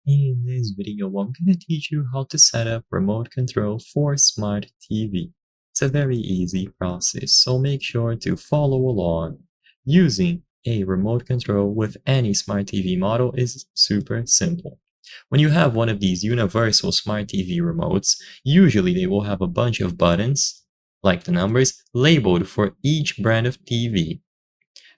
In this video, I'm going to teach you how to set up remote control for smart TV. It's a very easy process, so make sure to follow along. Using a remote control with any smart TV model is super simple. When you have one of these universal smart TV remotes, usually they will have a bunch of buttons, like the numbers, labeled for each brand of TV.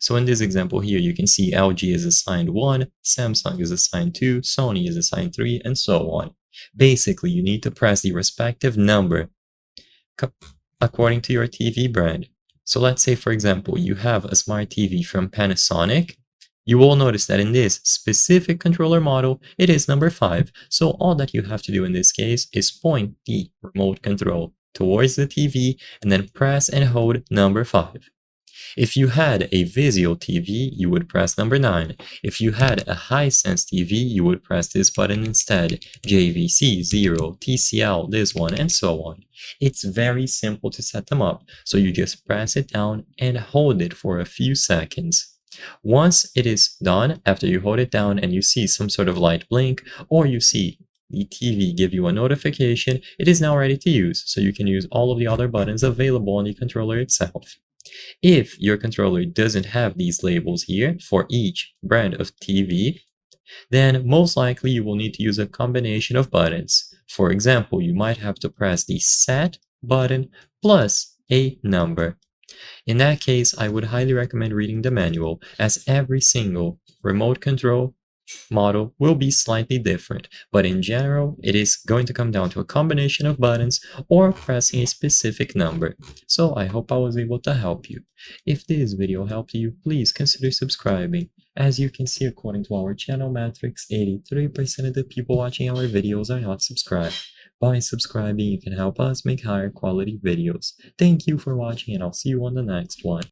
So in this example here, you can see LG is assigned 1, Samsung is assigned 2, Sony is assigned 3, and so on. Basically, you need to press the respective number according to your TV brand. So let's say, for example, you have a smart TV from Panasonic. You will notice that in this specific controller model, it is number 5. So all that you have to do in this case is point the remote control towards the TV and then press and hold number 5. If you had a Vizio TV, you would press number 9. If you had a Hisense TV, you would press this button instead, JVC 0, TCL, this one, and so on. It's very simple to set them up, so you just press it down and hold it for a few seconds. Once it is done, after you hold it down and you see some sort of light blink, or you see the TV give you a notification, it is now ready to use, so you can use all of the other buttons available on the controller itself. If your controller doesn't have these labels here for each brand of TV, then most likely you will need to use a combination of buttons. For example, you might have to press the set button plus a number. In that case, I would highly recommend reading the manual, as every single remote control model will be slightly different, but in general, it is going to come down to a combination of buttons or pressing a specific number. So I hope I was able to help you. If this video helped you, please consider subscribing. As you can see, according to our channel metrics, 83% of the people watching our videos are not subscribed. By subscribing, you can help us make higher quality videos. Thank you for watching, and I'll see you on the next one.